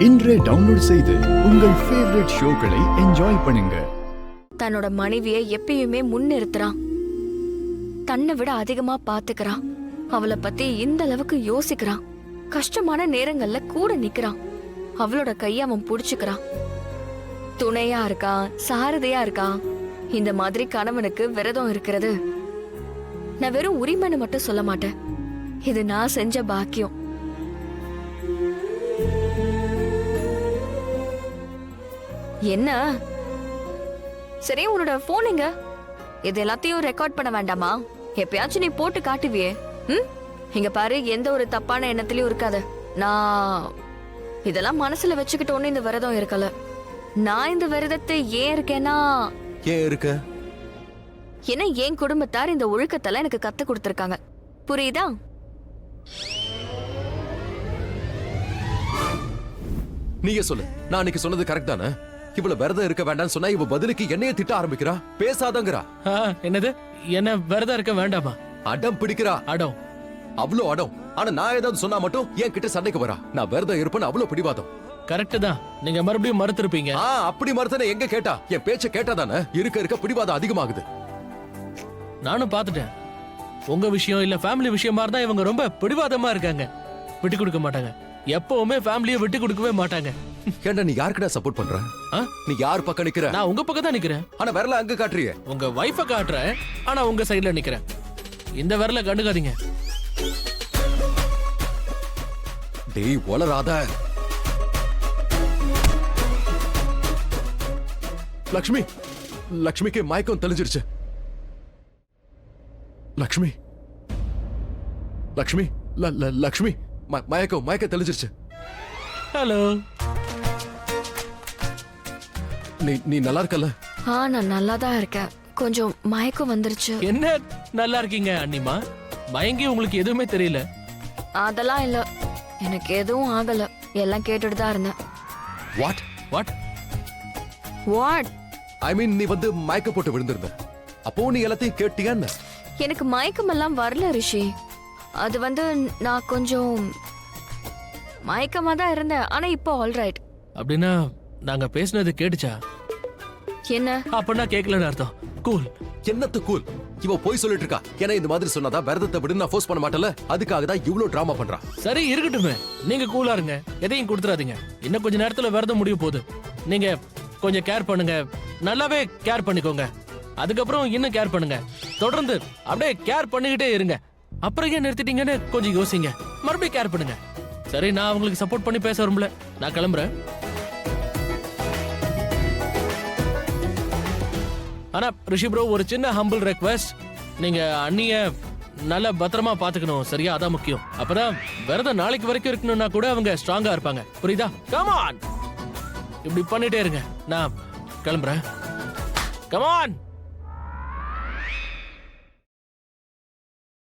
இன்றே டவுன்லோட் செய்து உங்கள் ஃபேவரட் ஷோக்களை என்ஜாய் பண்ணுங்க. தன்னோட மனைவியை எப்பயுமே முன்னிறுத்துறான். தன்னை விட அதிகமா பாத்துக்கிறான். அவளை பத்தி இந்த அளவுக்கு யோசிக்கிறான். கஷ்டமான நேரங்கள்ல கூட நிக்கிறான். அவளோட கைய அவன் புடிச்சுக்கிறான். துணையா இருக்கான், சாரதியா இருக்கான். இந்த மாதிரி கணவனுக்கு விரதம் இருக்கிறது நான் வெறும் உரிமைன்னு மட்டும் சொல்ல மாட்டேன். இது நான் செஞ்ச பாக்கியம். என்ன சரி, உன்னோட போன் எங்க? இது எல்லாத்தையும் ரெக்கார்ட் பண்ண வேண்டாமா? எப்பயாச்சும் நீ போட்டு காட்டுவியே. இங்க பாரு, எந்த ஒரு தப்பான எண்ணத்திலயும் இருக்காத. நான் இதெல்லாம் மனசுல வச்சுக்கிட்டு ஒண்ணு இந்த விரதம் இருக்கல. நான் இந்த விரதத்தை ஏன் இருக்கேன்னா, ஏன் இருக்க? ஏன்னா என் குடும்பத்தார் இந்த ஒழுக்கத்தெல்லாம் எனக்கு கத்து கொடுத்திருக்காங்க. புரியுதா? நீயே சொல்லு, நான் அன்னைக்கு சொன்னது கரெக்ட் தானே? இவ்வளவு விரதம் இருக்க வேண்டாம்னு சொன்னா இவ பதிலுக்கு என்னைய திட்ட ஆரம்பிக்கிறா. பேசாதங்கறா. என்னது? என்ன விரதம் இருக்க வேண்டாமா? அடம் பிடிக்கிறா. அடம்? அவ்வளோ அடம். ஆனா நான் ஏதாவது சொன்னா மட்டும் என் கிட்ட சண்டைக்கு வரா. நான் விரதம் இருப்பேன்னு அவ்வளவு பிடிவாதம். கரெக்ட் தான். நீங்க மறுபடியும் மறுத்திருப்பீங்க. அப்படி மறுத்தன எங்க கேட்டா? என் பேச்ச கேட்டாதானே இருக்க இருக்க பிடிவாதம் அதிகமாகுது. நானும் பாத்துட்டேன். உங்க விஷயம் இல்ல ஃபேமிலி விஷயமா இருந்தா இவங்க ரொம்ப பிடிவாதமா இருக்காங்க. விட்டு கொடுக்க மாட்டாங்க. எப்பவுமே ஃபேமிலியை விட்டு கொடுக்கவே மாட்டாங்க. ஏண்டா நீ யாருக்குடா சப்போர்ட் பண்ற? நீ யார் பக்கம் நிக்கிற? நான் உங்க பக்கம் தான் நிக்கிறேன். ஆனா விரல அங்க காட்டுறியே. உங்க வைஃப காட்டுறேன், ஆனா உங்க சைடுல நிக்கிறேன். இந்த விரல கண்டுக்காதீங்க. டேய் வளராத. லக்ஷ்மி, லக்ஷ்மிக்கு மயக்கம் தெளிஞ்சிருச்சு. லக்ஷ்மி, லக்ஷ்மி, லக்ஷ்மி மயக்கம் தெளிஞ்சிருச்சு. ஹலோ, நீ நல்லா இருக்கல? நான் நல்லா தான் இருக்கேன். கொஞ்சம் மயக்கம் வந்துருச்சு. என்ன நல்லா இருக்கீங்க அண்ணிமா? மயங்கி உங்களுக்கு எதுவுமே தெரியல? அதெல்லாம் இல்ல, எனக்கு எதுவும் ஆகல. எல்லாம் கேட்டுட்டு தான் இருந்தேன். What what what? I mean, நீ வந்து மயக்க போட்டு விழுந்திருந்த. அப்போ நீ எல்லாத்தையும் கேட்டியான்னு? எனக்கு மயக்கம் எல்லாம் வரல ரிஷி. அது வந்து நான் கொஞ்சம் மயக்கமா தான் இருந்தேன். ஆனா இப்போ ஆல்ரைட். அப்படின்னா நாங்க பேசுனது கேட்டுச்சா? என்ன அப்படின்னா கேட்கலன்னு அர்த்தம். கூல். என்னத்து கூல்? இவ போய் சொல்லிட்டு இருக்கா. ஏன்னா இந்த மாதிரி சொன்னாதான் விரதத்தை விடு நான் ஃபோர்ஸ் பண்ண மாட்டல. அதுக்காக தான் இவ்வளவு டிராமா பண்றா. சரி இருக்கட்டுமே, நீங்க கூலா இருங்க. எதையும் கொடுத்துறாதீங்க. இன்னும் கொஞ்ச நேரத்துல விரதம் முடிய போகுது. நீங்க கொஞ்சம் கேர் பண்ணுங்க. நல்லாவே கேர் பண்ணிக்கோங்க. அதுக்கப்புறம் இன்னும் கேர் பண்ணுங்க. தொடர்ந்து அப்படியே கேர் பண்ணிக்கிட்டே இருங்க. அப்புறம் ஏன் நிறுத்திட்டீங்கன்னு கொஞ்சம் யோசிங்க. மறுபடியும் கேர் பண்ணுங்க. சரி, நான் உங்களுக்கு சப்போர்ட் பண்ணி பேச வரும்ல. நான் கிளம்புறேன். ஆனா ரிஷி ப்ரோ, ஒரு சின்ன ஹம்பிள் ரெக்வெஸ்ட். நீங்க அண்ணிய நல்ல பத்திரமா பாத்துக்கணும். சரியா? அதான் முக்கியம். அப்பதான் விரதம் நாளைக்கு வரைக்கும் இருக்கணும்னா கூட அவங்க ஸ்ட்ராங்கா இருப்பாங்க. புரியுதா? Come on. இப்படி பண்ணிட்டே இருங்க. நான் கிளம்புறேன். Come on.